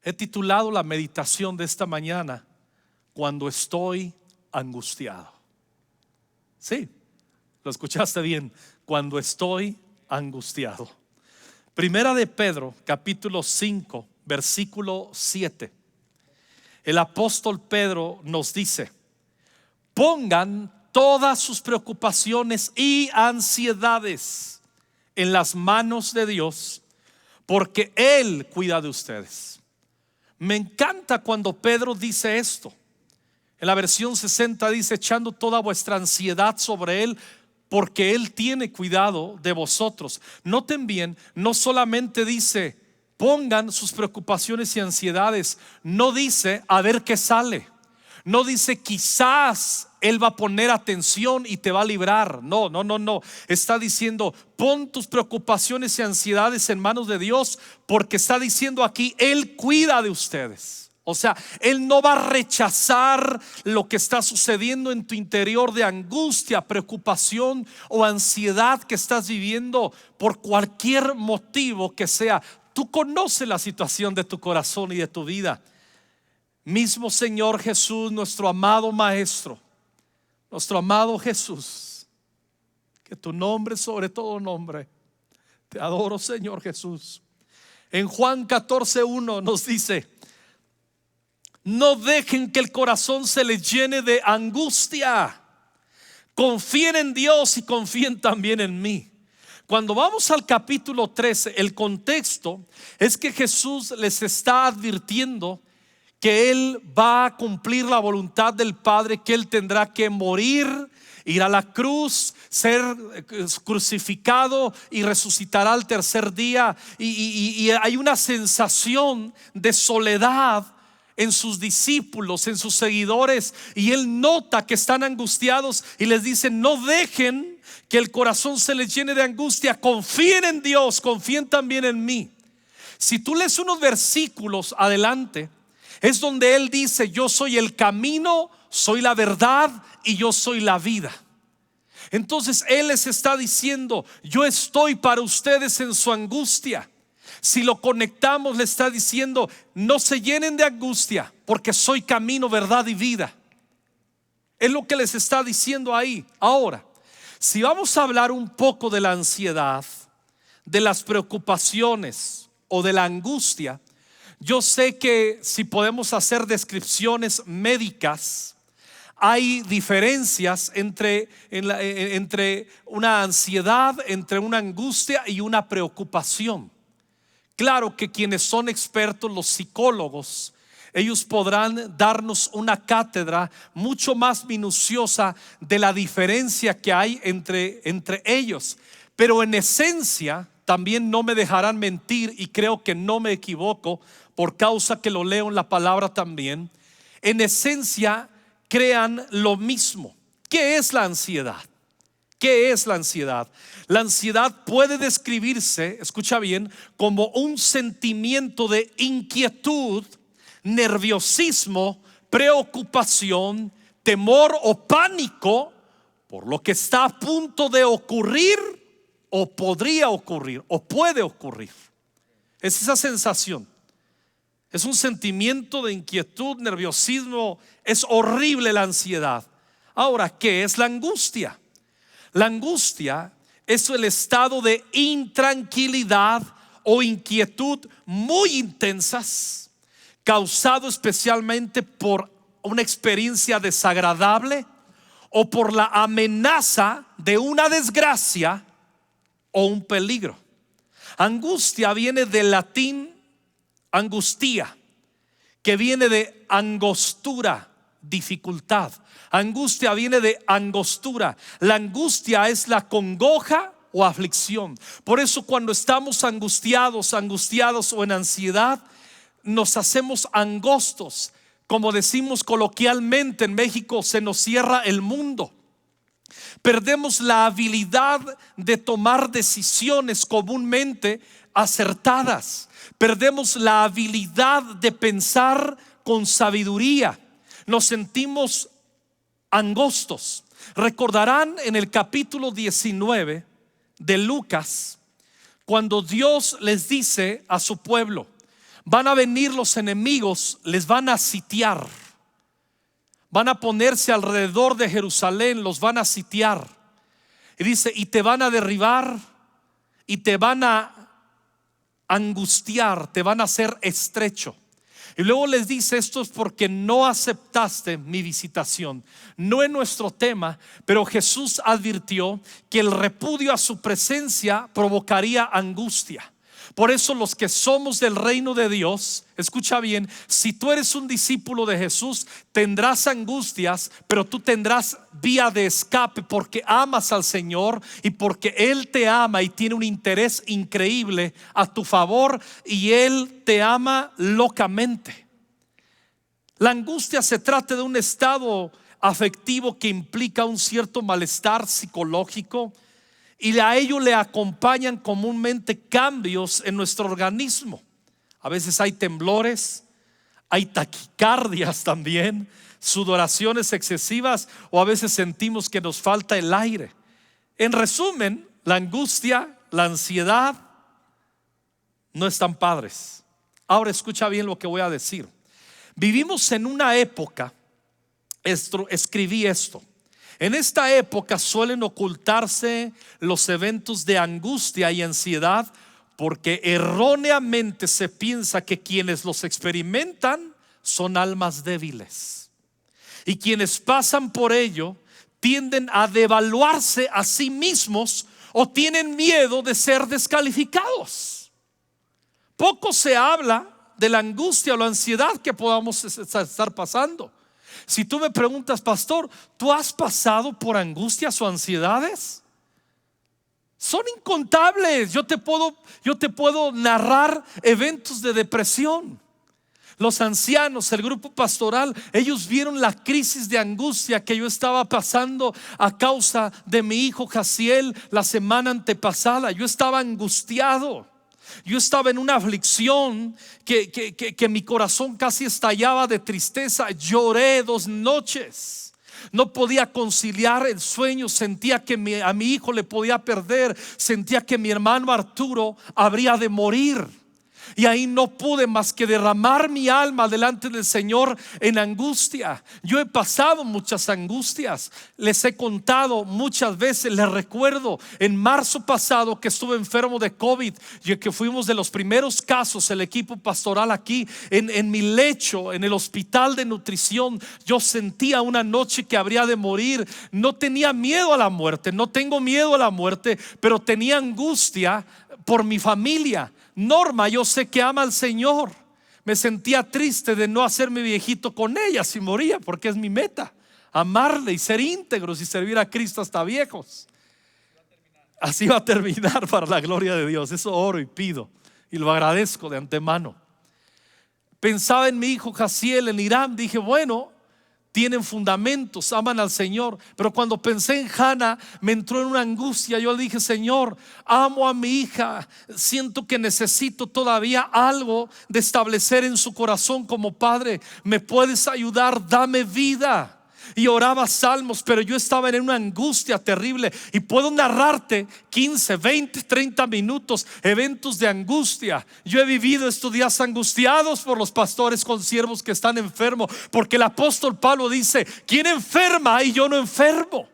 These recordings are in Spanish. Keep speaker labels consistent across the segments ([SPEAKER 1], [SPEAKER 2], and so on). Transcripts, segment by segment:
[SPEAKER 1] He titulado la meditación de esta mañana: cuando estoy angustiado. Sí, lo escuchaste bien, cuando estoy angustiado. Primera de Pedro, capítulo 5, versículo 7. El apóstol Pedro nos dice: pongan todas sus preocupaciones y ansiedades en las manos de Dios, porque Él cuida de ustedes. Me encanta cuando Pedro dice esto. En la versión 60 dice: echando toda vuestra ansiedad sobre Él, porque Él tiene cuidado de vosotros. Noten bien, no solamente dice pongan sus preocupaciones y ansiedades, no dice a ver qué sale, no dice quizás Él va a poner atención y te va a librar. No. Está diciendo pon tus preocupaciones y ansiedades en manos de Dios, porque está diciendo aquí Él cuida de ustedes. O sea, Él no va a rechazar lo que está sucediendo en tu interior de angustia, preocupación o ansiedad que estás viviendo por cualquier motivo que sea. Tú conoces la situación de tu corazón y de tu vida. Mismo Señor Jesús, nuestro amado Maestro, nuestro amado Jesús, que tu nombre es sobre todo nombre. Te adoro, Señor Jesús. En Juan 14:1 nos dice: no dejen que el corazón se les llene de angustia. Confíen en Dios y confíen también en mí. Cuando vamos al capítulo 13, el contexto es que Jesús les está advirtiendo que Él va a cumplir la voluntad del Padre, que Él tendrá que morir, ir a la cruz, ser crucificado y resucitará al tercer día. Y hay una sensación de soledad en sus discípulos, en sus seguidores, y Él nota que están angustiados y les dice: no dejen que el corazón se les llene de angustia, confíen en Dios, confíen también en mí. Si tú lees unos versículos adelante, es donde Él dice: yo soy el camino, soy la verdad y yo soy la vida. Entonces Él les está diciendo: yo estoy para ustedes en su angustia. Si lo conectamos, le está diciendo: no se llenen de angustia, porque soy camino, verdad y vida. Es lo que les está diciendo ahí. Ahora, si vamos a hablar un poco de la ansiedad, de las preocupaciones o de la angustia, yo sé que si podemos hacer descripciones médicas, hay diferencias entre una ansiedad, entre una angustia y una preocupación. Claro que quienes son expertos, los psicólogos, ellos podrán darnos una cátedra mucho más minuciosa de la diferencia que hay entre ellos. Pero en esencia, también no me dejarán mentir, y creo que no me equivoco por causa que lo leo en la palabra también. En esencia crean lo mismo. ¿Qué es la ansiedad? ¿Qué es la ansiedad? La ansiedad puede describirse, escucha bien, como un sentimiento de inquietud, nerviosismo, preocupación, temor o pánico por lo que está a punto de ocurrir, o podría ocurrir, o puede ocurrir. Es esa sensación. Es un sentimiento de inquietud, nerviosismo. Es horrible la ansiedad. Ahora, ¿qué es la angustia? La angustia es el estado de intranquilidad o inquietud muy intensas, causado especialmente por una experiencia desagradable o por la amenaza de una desgracia o un peligro. Angustia viene del latín angustia, que viene de angostura, dificultad. Angustia viene de angostura. La angustia es la congoja o aflicción. Por eso cuando estamos angustiados o en ansiedad, nos hacemos angostos. Como decimos coloquialmente en México, se nos cierra el mundo. Perdemos la habilidad de tomar decisiones comúnmente acertadas. Perdemos la habilidad de pensar con sabiduría. Nos sentimos angostos. Recordarán en el capítulo 19 de Lucas, cuando Dios les dice a su pueblo: Van a venir los enemigos, les van a sitiar. Van a ponerse alrededor de Jerusalén, los van a sitiar. Y dice, y te van a derribar y te van a angustiar, te van a hacer estrecho. Y luego les dice, esto es porque no aceptaste mi visitación. No es nuestro tema, pero Jesús advirtió que el repudio a su presencia provocaría angustia. Por eso los que somos del reino de Dios, escucha bien, si tú eres un discípulo de Jesús, tendrás angustias, pero tú tendrás vía de escape porque amas al Señor y porque Él te ama y tiene un interés increíble a tu favor y Él te ama locamente. La angustia se trata de un estado afectivo que implica un cierto malestar psicológico, y a ello le acompañan comúnmente cambios en nuestro organismo. A veces hay temblores, hay taquicardias también, sudoraciones excesivas, o a veces sentimos que nos falta el aire. En resumen, la angustia, la ansiedad no están padres. Ahora escucha bien lo que voy a decir. Vivimos en una época, escribí esto. En esta época suelen ocultarse los eventos de angustia y ansiedad porque erróneamente se piensa que quienes los experimentan son almas débiles, y quienes pasan por ello tienden a devaluarse a sí mismos o tienen miedo de ser descalificados. Poco se habla de la angustia o la ansiedad que podamos estar pasando. Si tú me preguntas, pastor, ¿tú has pasado por angustias o ansiedades? Son incontables. Yo te puedo narrar eventos de depresión. Los ancianos, el grupo pastoral, ellos vieron la crisis de angustia que yo estaba pasando a causa de mi hijo Jaciel la semana antepasada. Yo estaba angustiado. Yo estaba en una aflicción que mi corazón casi estallaba de tristeza. Lloré 2 noches. No podía conciliar el sueño. Sentía que a mi hijo le podía perder. Sentía que mi hermano Arturo habría de morir. Y ahí no pude más que derramar mi alma delante del Señor en angustia. Yo he pasado muchas angustias. Les he contado muchas veces. Les recuerdo en marzo pasado que estuve enfermo de COVID, y que fuimos de los primeros casos, el equipo pastoral aquí, en mi lecho, en el hospital de nutrición. Yo sentía una noche que habría de morir. No tenía miedo a la muerte, no tengo miedo a la muerte, pero tenía angustia por mi familia. Norma, yo sé que ama al Señor. Me sentía triste de no hacerme viejito con ella si moría, porque es mi meta, amarle y ser íntegros y servir a Cristo hasta viejos. Así va a terminar para la gloria de Dios. Eso oro y pido y lo agradezco de antemano. Pensaba en mi hijo Jaciel en Irán. Dije, bueno, tienen fundamentos, aman al Señor. Pero cuando pensé en Hannah, me entró en una angustia. Yo le dije, Señor, amo a mi hija, siento que necesito todavía algo de establecer en su corazón como padre. ¿Me puedes ayudar? Dame vida. Y oraba salmos, pero yo estaba en una angustia terrible. Y puedo narrarte 15, 20, 30 minutos eventos de angustia. Yo he vivido estos días angustiados por los pastores con siervos que están enfermos, porque el apóstol Pablo dice, ¿quién enferma y yo no enfermo?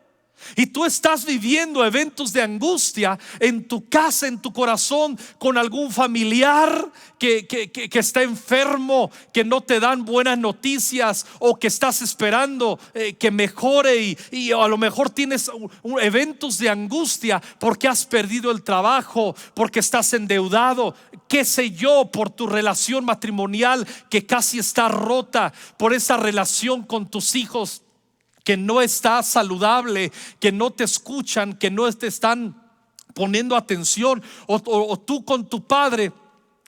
[SPEAKER 1] Y tú estás viviendo eventos de angustia en tu casa, en tu corazón, con algún familiar que está enfermo, que no te dan buenas noticias, o que estás esperando que mejore, y a lo mejor tienes eventos de angustia porque has perdido el trabajo, porque estás endeudado, qué sé yo, por tu relación matrimonial que casi está rota, por esa relación con tus hijos que no está saludable, que no te escuchan, que no te están poniendo atención, o tú con tu padre,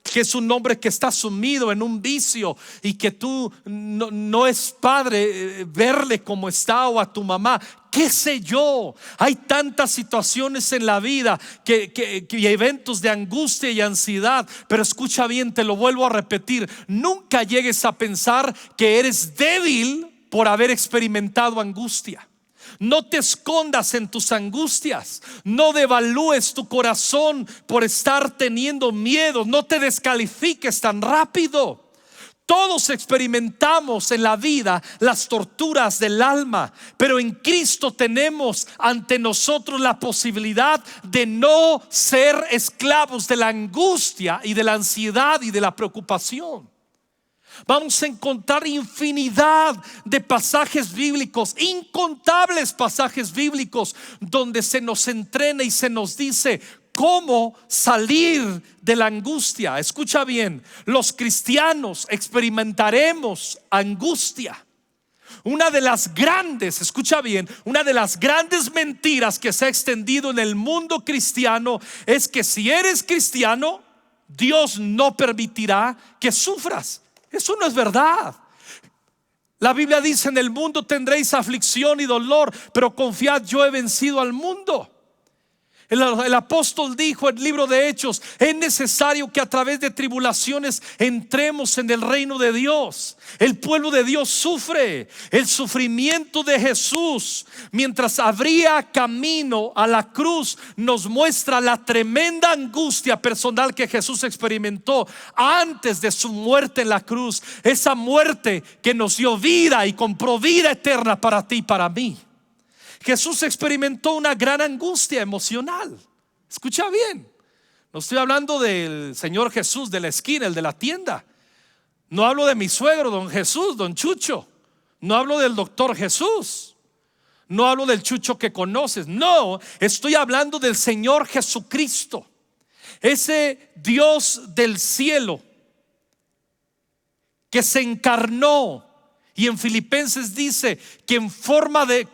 [SPEAKER 1] que es un hombre que está sumido en un vicio, y que tú no es padre verle como está, o a tu mamá, qué sé yo. Hay tantas situaciones en la vida que eventos de angustia y ansiedad. Pero escucha bien, te lo vuelvo a repetir, nunca llegues a pensar que eres débil por haber experimentado angustia. No te escondas en tus angustias. No devalúes tu corazón por estar teniendo miedo. No te descalifiques tan rápido. Todos experimentamos en la vida las torturas del alma, pero en Cristo tenemos ante nosotros la posibilidad de no ser esclavos de la angustia y de la ansiedad y de la preocupación. Vamos a encontrar infinidad de pasajes bíblicos, incontables pasajes bíblicos, donde se nos entrena y se nos dice cómo salir de la angustia. Escucha bien, los cristianos experimentaremos angustia. Una de las grandes, escucha bien, una de las grandes mentiras que se ha extendido en el mundo cristiano es que si eres cristiano, Dios no permitirá que sufras. Eso no es verdad. La Biblia dice: en el mundo tendréis aflicción y dolor, pero confiad, yo he vencido al mundo. El apóstol dijo en el libro de Hechos: es necesario que a través de tribulaciones entremos en el reino de Dios. El pueblo de Dios sufre. El sufrimiento de Jesús mientras abría camino a la cruz nos muestra la tremenda angustia personal que Jesús experimentó antes de su muerte en la cruz. Esa muerte que nos dio vida y compró vida eterna para ti y para mí. Jesús experimentó una gran angustia emocional. Escucha bien, no estoy hablando del Señor Jesús de la esquina, el de la tienda. No hablo de mi suegro, don Jesús, don Chucho. No hablo del doctor Jesús. No hablo del Chucho que conoces. No, estoy hablando del Señor Jesucristo, ese Dios del cielo que se encarnó. Y en Filipenses dice que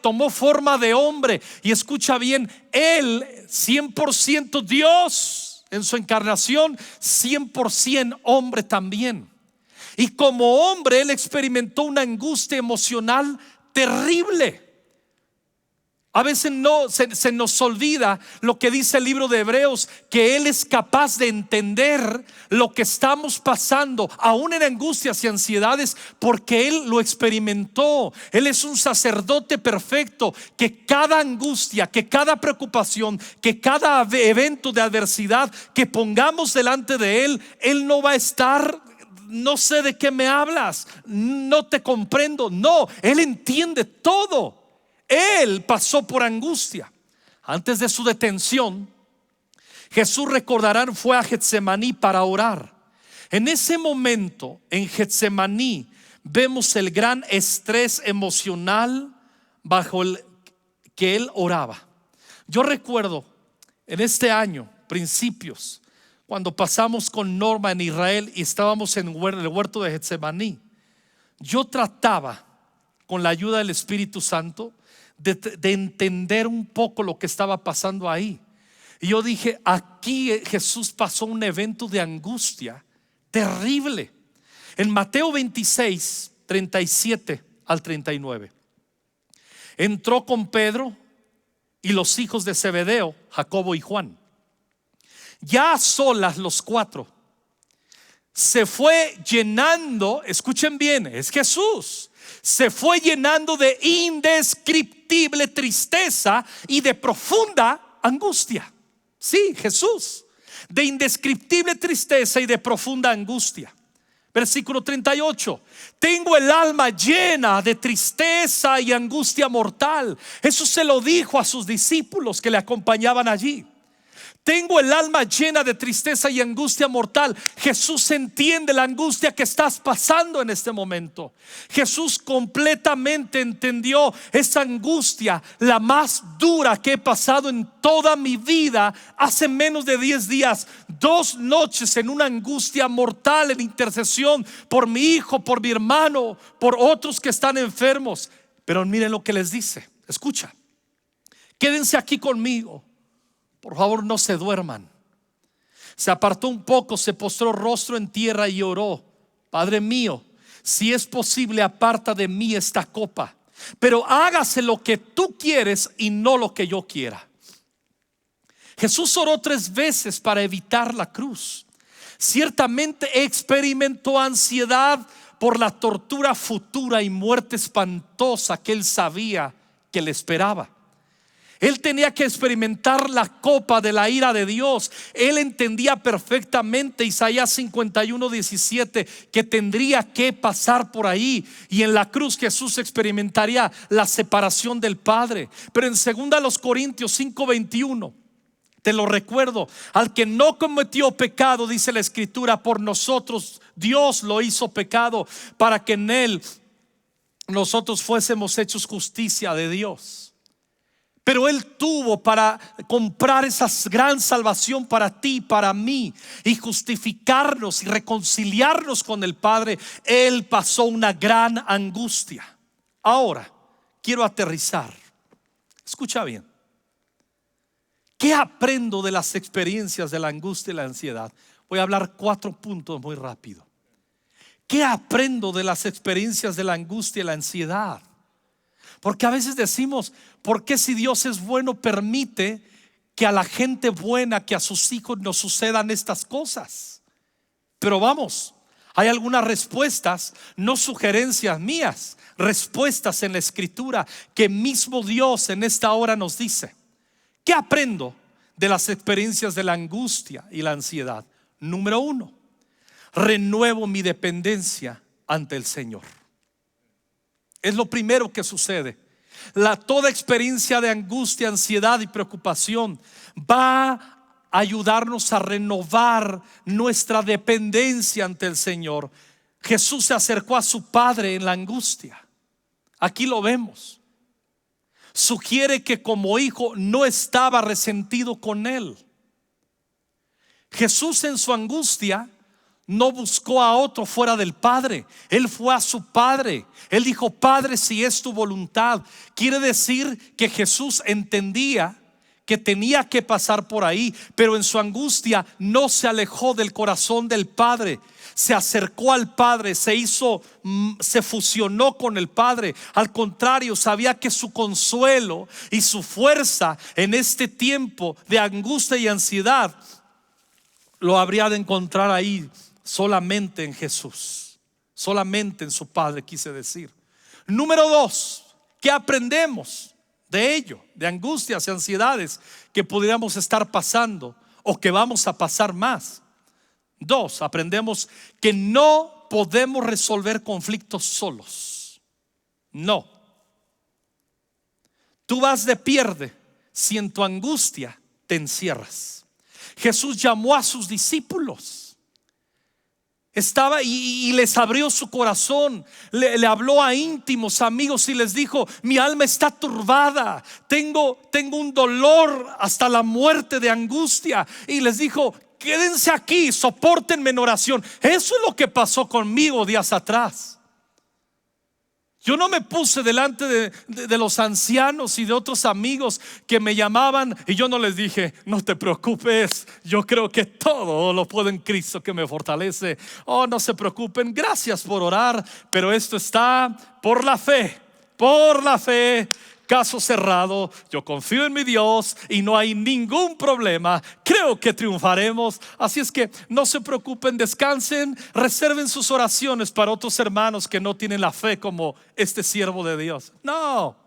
[SPEAKER 1] tomó forma de hombre. Y escucha bien, Él 100% Dios en su encarnación, 100% hombre también. Y como hombre Él experimentó una angustia emocional terrible. A veces se nos olvida lo que dice el libro de Hebreos, que Él es capaz de entender lo que estamos pasando, aún en angustias y ansiedades, porque Él lo experimentó. Él es un sacerdote perfecto, que cada angustia, que cada preocupación, que cada evento de adversidad que pongamos delante de Él, Él no va a estar: no sé de qué me hablas, no te comprendo. No, Él entiende todo. Él pasó por angustia. Antes de su detención, Jesús, recordarán, fue a Getsemaní para orar. En ese momento, en Getsemaní, vemos el gran estrés emocional bajo el que Él oraba. Yo recuerdo en este año, principios, cuando pasamos con Norma en Israel y estábamos en el huerto de Getsemaní, yo trataba, con la ayuda del Espíritu Santo, de entender un poco lo que estaba pasando ahí. Y yo dije: aquí Jesús pasó un evento de angustia terrible. En Mateo 26, 37 al 39, entró con Pedro y los hijos de Zebedeo, Jacobo y Juan. Ya a solas los cuatro, se fue llenando, escuchen bien, es Jesús, se fue llenando de indescriptible tristeza y de profunda angustia. Sí, Jesús, de indescriptible tristeza y de profunda angustia. Versículo 38: tengo el alma llena de tristeza y angustia mortal. Eso se lo dijo a sus discípulos que le acompañaban allí. Tengo el alma llena de tristeza y angustia mortal. Jesús entiende la angustia que estás pasando en este momento. Jesús completamente entendió esa angustia, la más dura que he pasado en toda mi vida. Hace menos de 10 días, 2 noches en una angustia mortal, en intercesión por mi hijo, por mi hermano, por otros que están enfermos. Pero miren lo que les dice. Escucha: quédense aquí conmigo, por favor, no se duerman. Se apartó un poco, se postró rostro en tierra y oró: Padre mío, si es posible, aparta de mí esta copa, pero hágase lo que tú quieres y no lo que yo quiera. Jesús oró 3 veces para evitar la cruz. Ciertamente experimentó ansiedad por la tortura futura y muerte espantosa que él sabía que le esperaba. Él tenía que experimentar la copa de la ira de Dios. Él entendía perfectamente Isaías 51:17 que tendría que pasar por ahí, y en la cruz Jesús experimentaría la separación del Padre. Pero en 2 Corintios 5:21, te lo recuerdo, al que no cometió pecado, dice la Escritura, por nosotros Dios lo hizo pecado para que en él nosotros fuésemos hechos justicia de Dios. Pero Él tuvo para comprar esa gran salvación para ti y para mí, y justificarnos y reconciliarnos con el Padre. Él pasó una gran angustia. Ahora quiero aterrizar. Escucha bien. ¿Qué aprendo de las experiencias de la angustia y la ansiedad? Voy a hablar 4 puntos muy rápido. ¿Qué aprendo de las experiencias de la angustia y la ansiedad? Porque a veces decimos, ¿por qué si Dios es bueno permite que a la gente buena, que a sus hijos nos sucedan estas cosas? Pero vamos, hay algunas respuestas, no sugerencias mías, respuestas en la Escritura que mismo Dios en esta hora nos dice. ¿Qué aprendo de las experiencias de la angustia y la ansiedad? Número 1, renuevo mi dependencia ante el Señor. Es lo primero que sucede. Toda experiencia de angustia, ansiedad y preocupación va a ayudarnos a renovar nuestra dependencia ante el Señor. Jesús se acercó a su Padre en la angustia. Aquí lo vemos. Sugiere que como hijo no estaba resentido con él. Jesús en su angustia no buscó a otro fuera del Padre. Él fue a su Padre. Él dijo: Padre, si es tu voluntad. Quiere decir que Jesús entendía que tenía que pasar por ahí, pero en su angustia no se alejó del corazón del Padre. Se acercó al Padre, se fusionó con el Padre. Al contrario, sabía que su consuelo y su fuerza en este tiempo de angustia y ansiedad lo habría de encontrar ahí, solamente en Jesús, solamente en su Padre, quise decir. Número 2, ¿qué aprendemos de ello? De angustias y ansiedades que pudiéramos estar pasando o que vamos a pasar más. 2, aprendemos que no podemos resolver conflictos solos. No. Tú vas de pierde si en tu angustia te encierras. Jesús llamó a sus discípulos. Estaba y les abrió su corazón, le habló a íntimos amigos y les dijo: mi alma está turbada, tengo un dolor hasta la muerte de angustia. Y les dijo: quédense aquí, sopórtenme en oración. Eso es lo que pasó conmigo días atrás. Yo no me puse delante de los ancianos y de otros amigos que me llamaban, y yo no les dije: no te preocupes, yo creo que todo lo puedo en Cristo que me fortalece. Oh, no se preocupen, gracias por orar, pero esto está por la fe. Por la fe, caso cerrado. Yo confío en mi Dios y no hay ningún problema. Creo que triunfaremos. Así es que no se preocupen, descansen, reserven sus oraciones para otros hermanos que no tienen la fe como este siervo de Dios. No.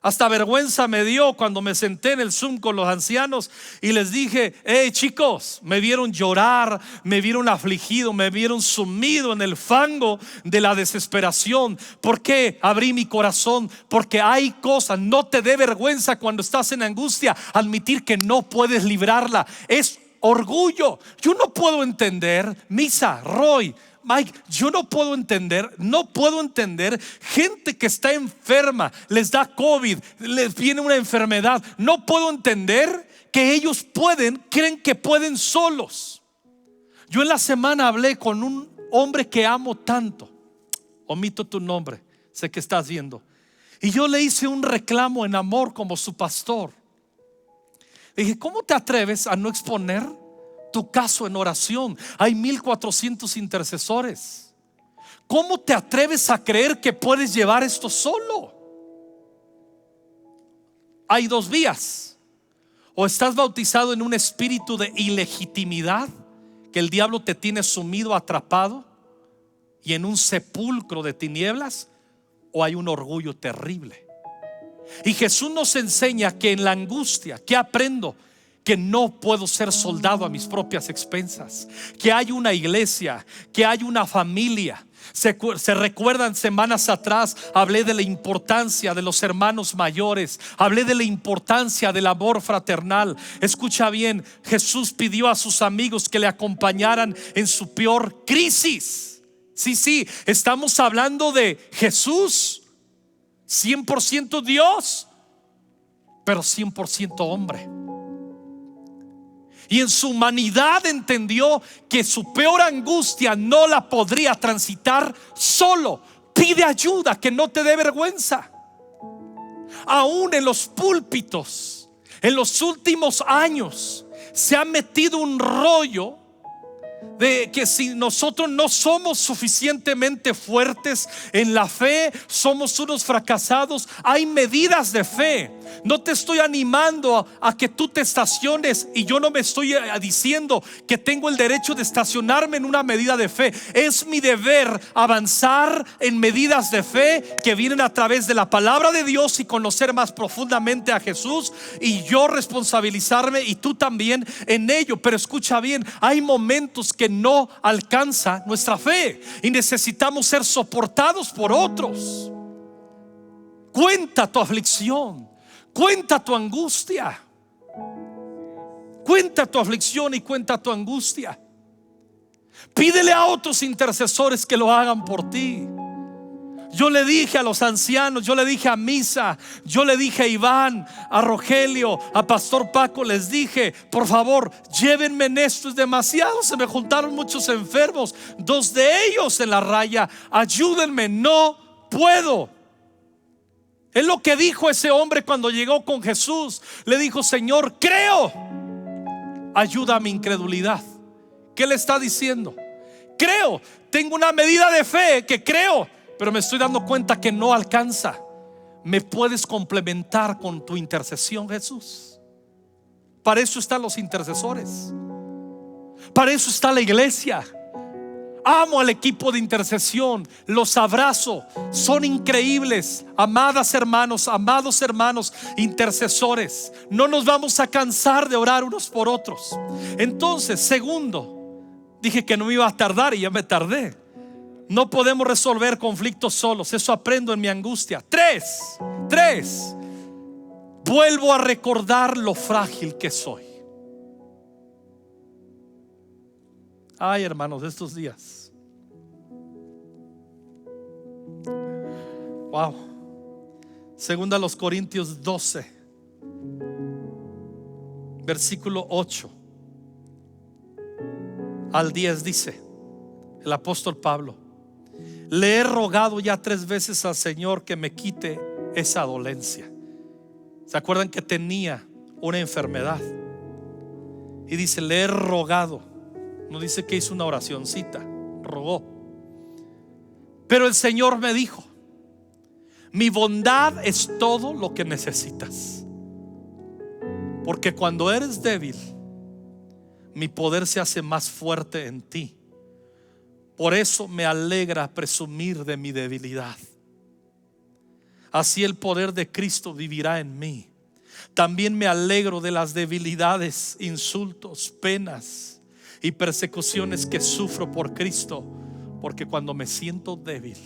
[SPEAKER 1] Hasta vergüenza me dio cuando me senté en el Zoom con los ancianos y les dije: hey chicos, me vieron llorar, me vieron afligido, me vieron sumido en el fango de la desesperación. ¿Por qué abrí mi corazón? Porque hay cosas, no te dé vergüenza cuando estás en angustia admitir que no puedes librarla. Es orgullo. Yo no puedo entender, Misa, Roy, Mike, yo no puedo entender gente que está enferma, les da COVID, les viene una enfermedad. No puedo entender que ellos creen que pueden solos. Yo en la semana hablé con un hombre que amo tanto, omito tu nombre, sé que estás viendo, y yo le hice un reclamo en amor como su pastor. Le dije: ¿cómo te atreves a no exponer tu caso en oración? Hay 1400 intercesores. ¿Cómo te atreves a creer que puedes llevar esto solo? Hay 2 vías: o estás bautizado en un espíritu de ilegitimidad, que el diablo te tiene sumido, atrapado y en un sepulcro de tinieblas, o hay un orgullo terrible. Y Jesús nos enseña que en la angustia, ¿qué aprendo? Que no puedo ser soldado a mis propias expensas, que hay una iglesia, que hay una familia. Se recuerdan, semanas atrás hablé de la importancia de los hermanos mayores, hablé de la importancia del amor fraternal. Escucha bien, Jesús pidió a sus amigos que le acompañaran en su peor crisis. Sí, estamos hablando de Jesús, 100% Dios, pero 100% hombre. Y en su humanidad entendió que su peor angustia no la podría transitar solo. Pide ayuda, que no te dé vergüenza. Aún en los púlpitos, en los últimos años, se ha metido un rollo de que si nosotros no somos suficientemente fuertes en la fe, somos unos fracasados. Hay medidas de fe. No te estoy animando a que tú te estaciones, y yo no me estoy diciendo que tengo el derecho de estacionarme en una medida de fe. Es mi deber avanzar en medidas de fe que vienen a través de la palabra de Dios y conocer más profundamente a Jesús, y yo responsabilizarme, y tú también, en ello. Pero escucha bien, hay momentos que no alcanza nuestra fe y necesitamos ser soportados por otros. Cuenta tu aflicción, cuenta tu angustia, cuenta tu aflicción y cuenta tu angustia. Pídele a otros intercesores que lo hagan por ti. Yo le dije a los ancianos, yo le dije a Misa, yo le dije a Iván, a Rogelio, a Pastor Paco, les dije: por favor, llévenme en esto, es demasiado. Se me juntaron muchos enfermos, 2 de ellos en la raya, ayúdenme, no puedo. Es lo que dijo ese hombre cuando llegó con Jesús. Le dijo: Señor, creo, ayuda a mi incredulidad. ¿Qué le está diciendo? Creo, tengo una medida de fe que creo, pero me estoy dando cuenta que no alcanza. ¿Me puedes complementar con tu intercesión, Jesús? Para eso están los intercesores, para eso está la iglesia. Amo al equipo de intercesión, los abrazo, son increíbles. Amadas hermanos, amados hermanos intercesores, no nos vamos a cansar de orar unos por otros. Entonces, segundo, dije que no me iba a tardar y ya me tardé. No podemos resolver conflictos solos, eso aprendo en mi angustia. 3, vuelvo a recordar lo frágil que soy. Ay, hermanos, de estos días, wow. Segunda a los Corintios 12, versículo 8 al 10 dice el apóstol Pablo: le he rogado ya 3 veces al Señor que me quite esa dolencia. ¿Se acuerdan que tenía una enfermedad? Y dice: le he rogado. No dice que hizo una oracioncita, rogó. Pero el Señor me dijo: mi bondad es todo lo que necesitas, porque cuando eres débil, mi poder se hace más fuerte en ti. Por eso me alegra presumir de mi debilidad. Así el poder de Cristo vivirá en mí. También me alegro de las debilidades, insultos, penas y persecuciones que sufro por Cristo, porque cuando me siento débil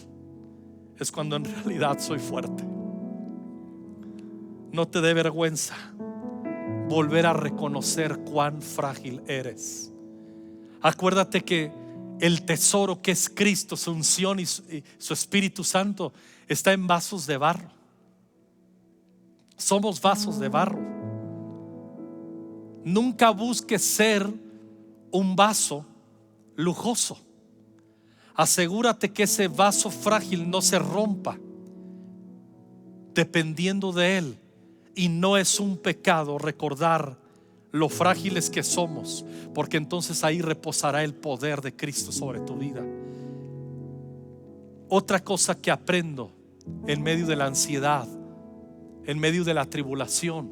[SPEAKER 1] es cuando en realidad soy fuerte. No te dé vergüenza volver a reconocer cuán frágil eres. Acuérdate que el tesoro que es Cristo, su unción y su Espíritu Santo, está en vasos de barro. Somos vasos de barro. Nunca busques ser un vaso lujoso. Asegúrate que ese vaso frágil no se rompa dependiendo de él. Y no es un pecado recordar lo frágiles que somos, porque entonces ahí reposará el poder de Cristo sobre tu vida. Otra cosa que aprendo en medio de la ansiedad, en medio de la tribulación,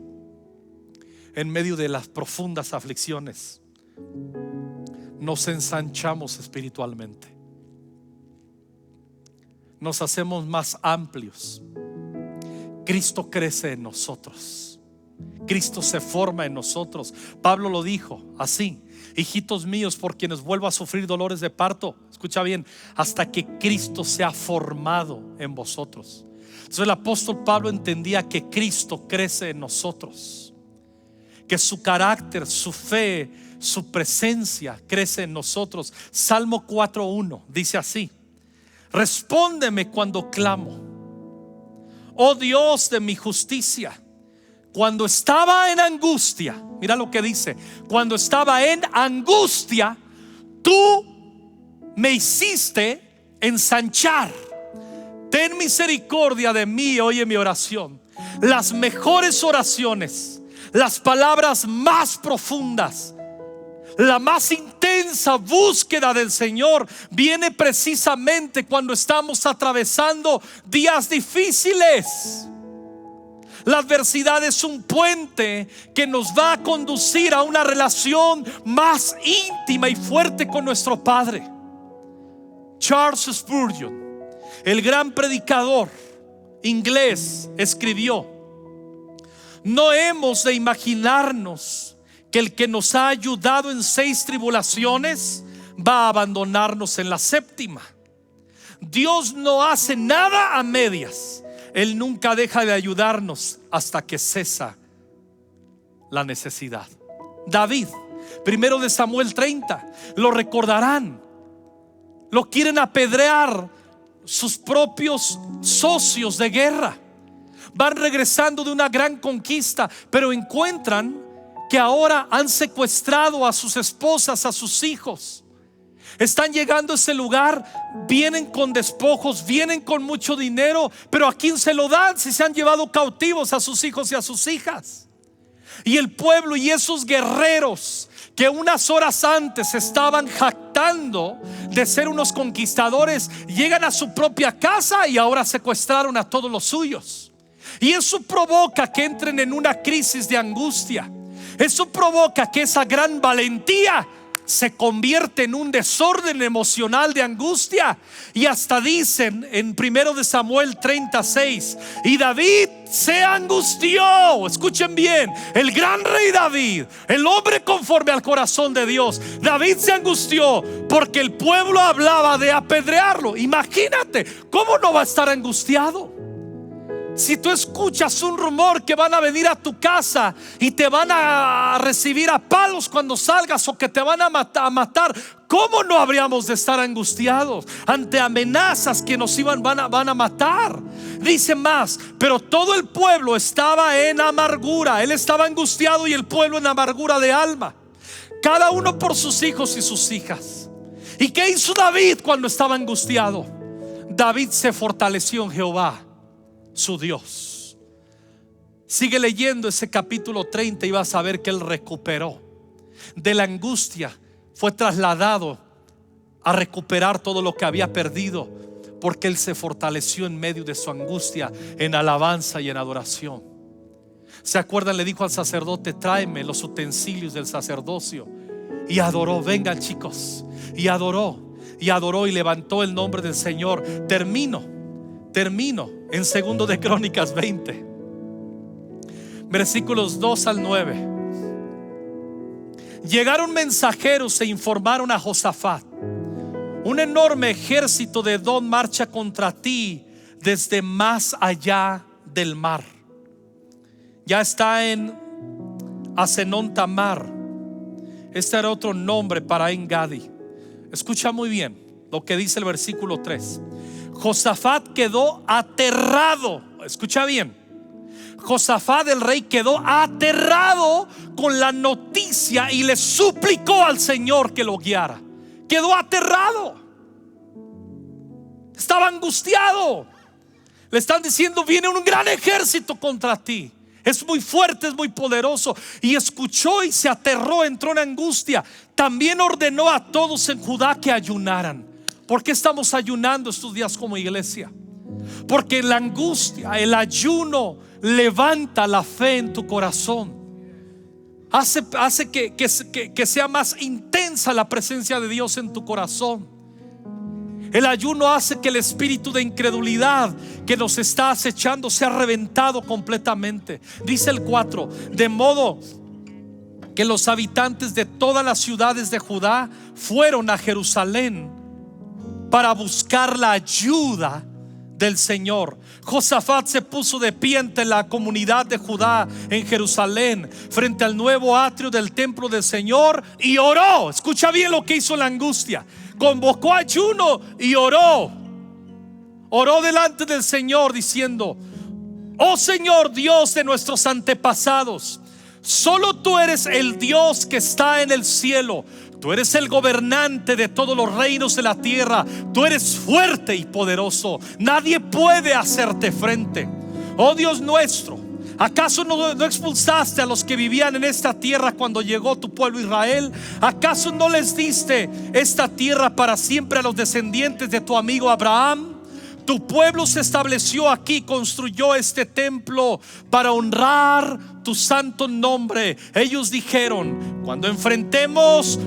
[SPEAKER 1] en medio de las profundas aflicciones, nos ensanchamos espiritualmente, nos hacemos más amplios. Cristo crece en nosotros. Cristo se forma en nosotros. Pablo lo dijo así: hijitos míos, por quienes vuelvo a sufrir dolores de parto, escucha bien, hasta que Cristo sea formado en vosotros. Entonces el apóstol Pablo entendía que Cristo crece en nosotros, que su carácter, su fe, su presencia crece en nosotros. Salmo 4:1 dice así: respóndeme cuando clamo, oh Dios de mi justicia. Cuando estaba en angustia, mira lo que dice: cuando estaba en angustia, tú me hiciste ensanchar. Ten misericordia de mí, oye mi oración. Las mejores oraciones, las palabras más profundas, la más intensa búsqueda del Señor viene precisamente cuando estamos atravesando días difíciles. La adversidad es un puente que nos va a conducir a una relación más íntima y fuerte con nuestro Padre. Charles Spurgeon, el gran predicador inglés, escribió: no hemos de imaginarnos que el que nos ha ayudado en 6 tribulaciones va a abandonarnos en la 7ª. Dios no hace nada a medias. Él nunca deja de ayudarnos hasta que cesa la necesidad. David, 1 de Samuel 30, lo recordarán. Lo quieren apedrear sus propios socios de guerra. Van regresando de una gran conquista, pero encuentran que ahora han secuestrado a sus esposas, a sus hijos. Están llegando a ese lugar, vienen con despojos, vienen con mucho dinero, pero ¿a quién se lo dan si se han llevado cautivos a sus hijos y a sus hijas? Y el pueblo y esos guerreros que unas horas antes estaban jactando de ser unos conquistadores, llegan a su propia casa y ahora secuestraron a todos los suyos. Y eso provoca que entren en una crisis de angustia. Eso provoca que esa gran valentía se convierte en un desorden emocional de angustia. Y hasta dicen en 1 de Samuel 36: y David se angustió. Escuchen bien, el gran rey David, el hombre conforme al corazón de Dios, David se angustió porque el pueblo hablaba de apedrearlo. Imagínate, ¿cómo no va a estar angustiado? Si tú escuchas un rumor que van a venir a tu casa y te van a recibir a palos cuando salgas, o que te van a matar, ¿cómo no habríamos de estar angustiados ante amenazas que nos van a matar? Dice más: pero todo el pueblo estaba en amargura. Él estaba angustiado y el pueblo en amargura de alma, cada uno por sus hijos y sus hijas. ¿Y qué hizo David cuando estaba angustiado? David se fortaleció en Jehová, su Dios. Sigue leyendo ese capítulo 30 y vas a ver que él recuperó de la angustia. Fue trasladado a recuperar todo lo que había perdido, porque él se fortaleció en medio de su angustia en alabanza y en adoración. ¿Se acuerdan? Le dijo al sacerdote: tráeme los utensilios del sacerdocio. Y adoró. Vengan, chicos. Y adoró y levantó el nombre del Señor. Termino en 2 de Crónicas 20, versículos 2 al 9. Llegaron mensajeros e informaron a Josafat: un enorme ejército de Edom marcha contra ti desde más allá del mar. Ya está en Asenón Tamar. Este era otro nombre para En-Gadi. Escucha muy bien lo que dice el versículo 3. Josafat quedó aterrado. Escucha bien. Josafat el rey quedó aterrado con la noticia y le suplicó al Señor que lo guiara. Quedó aterrado. Estaba angustiado. Le están diciendo: viene un gran ejército contra ti. Es muy fuerte, es muy poderoso. Y escuchó y se aterró, entró en angustia. También ordenó a todos en Judá que ayunaran. ¿Por qué estamos ayunando estos días como iglesia? Porque la angustia, el ayuno levanta la fe en tu corazón. Hace que sea más intensa la presencia de Dios en tu corazón. El ayuno hace que el espíritu de incredulidad que nos está acechando sea reventado completamente. Dice el 4: de modo que los habitantes de todas las ciudades de Judá fueron a Jerusalén para buscar la ayuda del Señor. Josafat se puso de pie ante la comunidad de Judá en Jerusalén, frente al nuevo atrio del templo del Señor, y oró. Escucha bien lo que hizo la angustia. Convocó ayuno y oró. Oró delante del Señor diciendo: oh Señor, Dios de nuestros antepasados, solo tú eres el Dios que está en el cielo. Tú eres el gobernante de todos los reinos de la tierra. Tú eres fuerte y poderoso. Nadie puede hacerte frente. Oh Dios nuestro, ¿acaso no expulsaste a los que vivían en esta tierra cuando llegó tu pueblo Israel? ¿Acaso no les diste esta tierra para siempre a los descendientes de tu amigo Abraham? Tu pueblo se estableció aquí, construyó este templo para honrar tu santo nombre. Ellos dijeron: cuando enfrentemos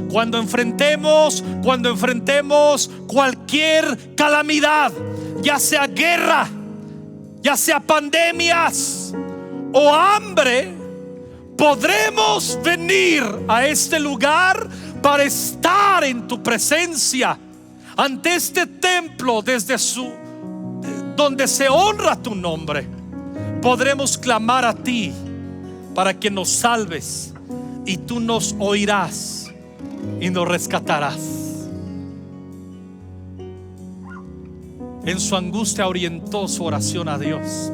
[SPEAKER 1] cualquier calamidad, ya sea guerra, ya sea pandemias o hambre, podremos venir a este lugar para estar en tu presencia, ante este templo, donde se honra tu nombre. Podremos clamar a ti para que nos salves, y tú nos oirás y nos rescatarás. En su angustia orientó su oración a Dios.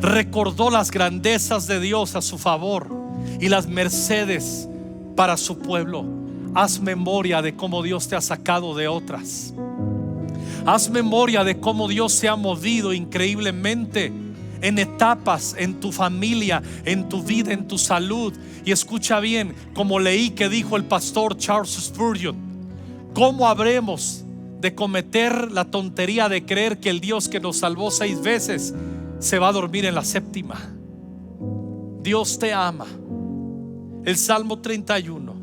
[SPEAKER 1] Recordó las grandezas de Dios a su favor y las mercedes para su pueblo. Haz memoria de cómo Dios te ha sacado de otras. Haz memoria de cómo Dios se ha movido increíblemente en etapas, en tu familia, en tu vida, en tu salud. Y escucha bien, como leí que dijo el pastor Charles Spurgeon: ¿cómo habremos de cometer la tontería de creer que el Dios que nos salvó 6 veces se va a dormir en la 7ª? Dios te ama. El Salmo 31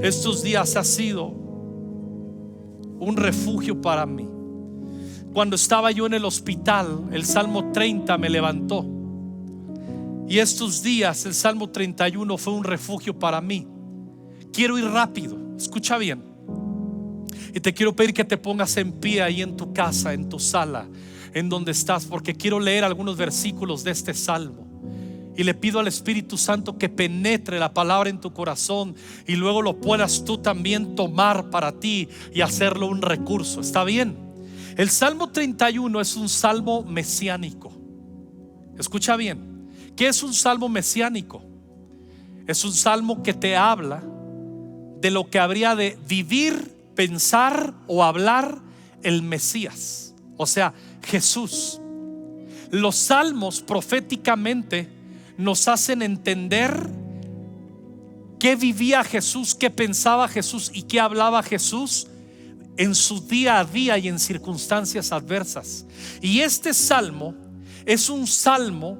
[SPEAKER 1] estos días ha sido un refugio para mí. Cuando estaba yo en el hospital, el Salmo 30 me levantó. Y estos días el Salmo 31 fue un refugio para mí. Quiero ir rápido, escucha bien. Y te quiero pedir que te pongas en pie ahí en tu casa, en tu sala, en donde estás, porque quiero leer algunos versículos de este salmo. Y le pido al Espíritu Santo que penetre la palabra en tu corazón, y luego lo puedas tú también tomar para ti y hacerlo un recurso. ¿Está bien? El Salmo 31 es un salmo mesiánico. Escucha bien. ¿Qué es un salmo mesiánico? Es un salmo que te habla de lo que habría de vivir, pensar o hablar el Mesías, o sea, Jesús. Los salmos proféticamente nos hacen entender qué vivía Jesús, qué pensaba Jesús y qué hablaba Jesús en su día a día y en circunstancias adversas. Y este salmo es un salmo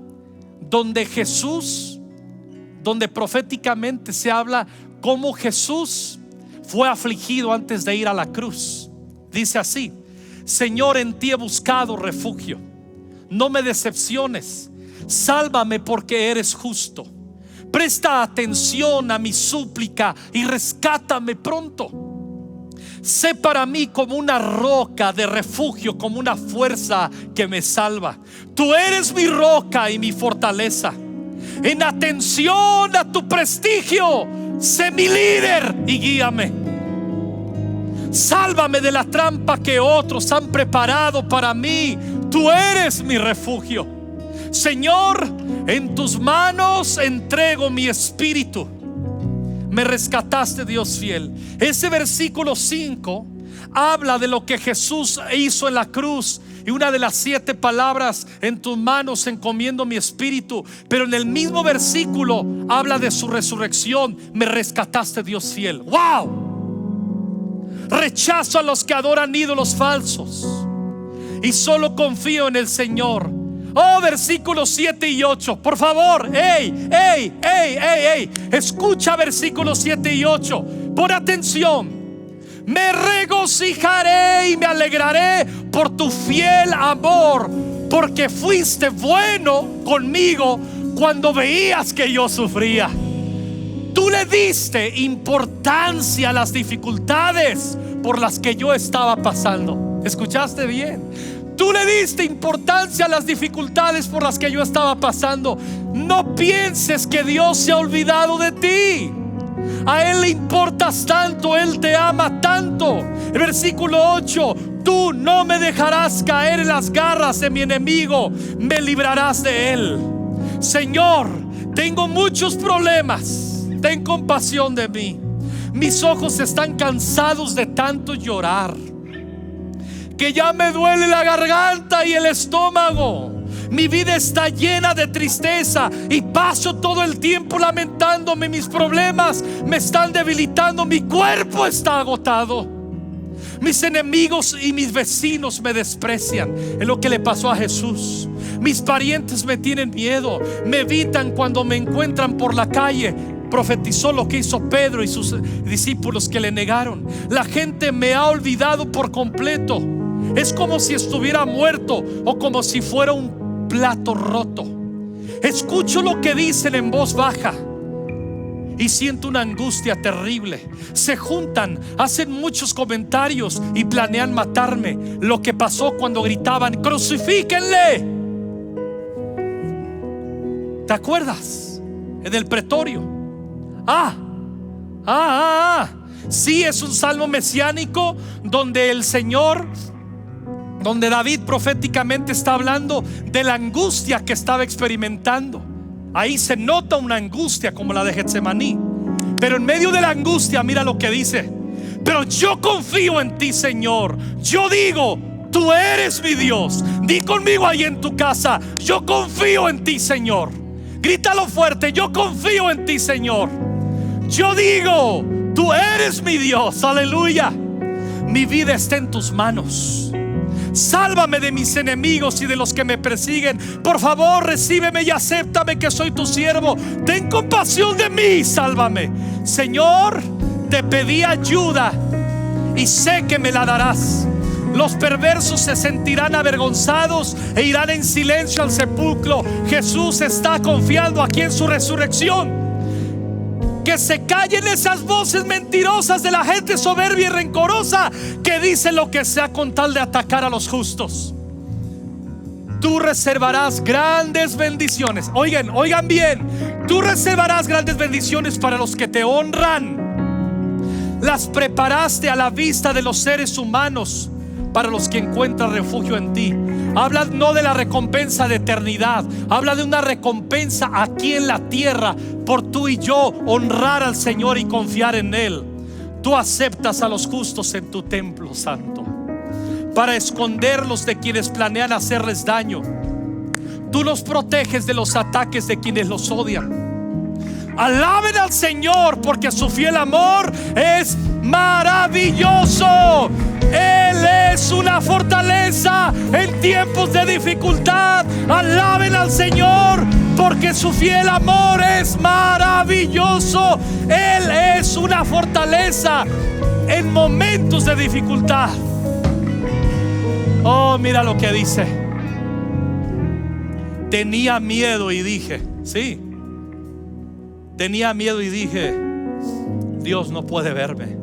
[SPEAKER 1] donde proféticamente se habla cómo Jesús fue afligido antes de ir a la cruz. Dice así: Señor, en ti he buscado refugio, no me decepciones, sálvame porque eres justo. Presta atención a mi súplica y rescátame pronto. Sé para mí como una roca de refugio, como una fuerza que me salva. Tú eres mi roca y mi fortaleza. En atención a tu prestigio, sé mi líder y guíame. Sálvame de la trampa que otros han preparado para mí. Tú eres mi refugio. Señor, en tus manos entrego mi espíritu. Me rescataste, Dios fiel. Ese versículo 5 habla de lo que Jesús hizo en la cruz, y una de las 7 palabras: en tus manos encomiendo mi espíritu. Pero en el mismo versículo habla de su resurrección. Me rescataste, Dios fiel. ¡Wow! Rechazo a los que adoran ídolos falsos y solo confío en el Señor. Oh, versículos 7 y 8. Por favor, escucha versículos 7 y 8. Pon atención. Me regocijaré y me alegraré por tu fiel amor, porque fuiste bueno conmigo cuando veías que yo sufría. Tú le diste importancia a las dificultades por las que yo estaba pasando. ¿Escuchaste bien? Tú le diste importancia a las dificultades por las que yo estaba pasando. No pienses que Dios se ha olvidado de ti. A Él le importas tanto, Él te ama tanto. El versículo 8: tú no me dejarás caer en las garras de mi enemigo, me librarás de él. Señor, tengo muchos problemas, ten compasión de mí. Mis ojos están cansados de tanto llorar, que ya me duele la garganta y el estómago. Mi vida está llena de tristeza y paso todo el tiempo lamentándome. Mis problemas me están debilitando, mi cuerpo está agotado. Mis enemigos y mis vecinos me desprecian. Es lo que le pasó a Jesús. Mis parientes me tienen miedo, me evitan cuando me encuentran por la calle. Profetizó lo que hizo Pedro y sus discípulos que le negaron. La gente me ha olvidado por completo. Es como si estuviera muerto o como si fuera un plato roto. Escucho lo que dicen en voz baja y siento una angustia terrible. Se juntan, hacen muchos comentarios y planean matarme. Lo que pasó cuando gritaban: crucifíquenle. ¿Te acuerdas? En el pretorio. Sí, es un salmo mesiánico donde el Señor, donde David proféticamente está hablando de la angustia que estaba experimentando. Ahí se nota una angustia como la de Getsemaní. Pero en medio de la angustia, mira lo que dice: pero yo confío en ti, Señor. Yo digo, tú eres mi Dios. Di conmigo ahí en tu casa: yo confío en ti, Señor. Grítalo fuerte: yo confío en ti, Señor. Yo digo, tú eres mi Dios. Aleluya. Mi vida está en tus manos. Sálvame de mis enemigos y de los que me persiguen. Por favor, recíbeme y acéptame que soy tu siervo. Ten compasión de mí, sálvame. Señor, te pedí ayuda y sé que me la darás. Los perversos se sentirán avergonzados e irán en silencio al sepulcro. Jesús está confiando aquí en su resurrección. Que se callen esas voces mentirosas de la gente soberbia y rencorosa que dice lo que sea con tal de atacar a los justos. Tú reservarás grandes bendiciones. Oigan bien. Tú reservarás grandes bendiciones para los que te honran. Las preparaste a la vista de los seres humanos, para los que encuentran refugio en ti. Habla no de la recompensa de eternidad, habla de una recompensa aquí en la tierra por tú y yo honrar al Señor y confiar en Él. Tú aceptas a los justos en tu templo santo para esconderlos de quienes planean hacerles daño. Tú los proteges de los ataques de quienes los odian. Alaben al Señor, porque su fiel amor es maravilloso. Él es una fortaleza en tiempos de dificultad. Alaben al Señor, porque su fiel amor es maravilloso. Él es una fortaleza en momentos de dificultad. Oh, mira lo que dice: tenía miedo y dije, tenía miedo y dije, Dios no puede verme.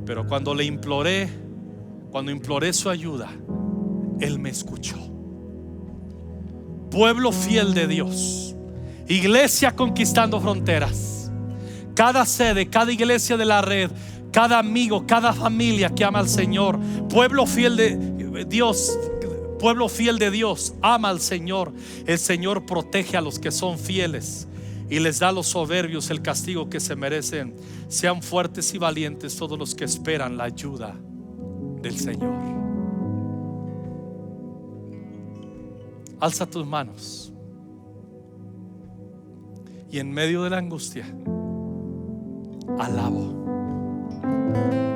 [SPEAKER 1] Pero cuando imploré su ayuda, Él me escuchó. Pueblo fiel de Dios, iglesia conquistando fronteras, cada sede, cada iglesia de la red, cada amigo, cada familia que ama al Señor, pueblo fiel de Dios, ama al Señor. El Señor protege a los que son fieles y les da a los soberbios el castigo que se merecen. Sean fuertes y valientes todos los que esperan la ayuda del Señor. Alza tus manos y en medio de la angustia alabo.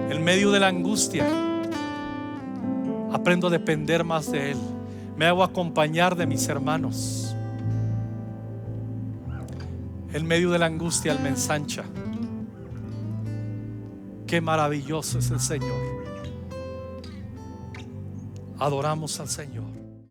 [SPEAKER 1] En medio de la angustia aprendo a depender más de Él. Me hago acompañar de mis hermanos. En medio de la angustia Él me ensancha. Qué maravilloso es el Señor. Adoramos al Señor.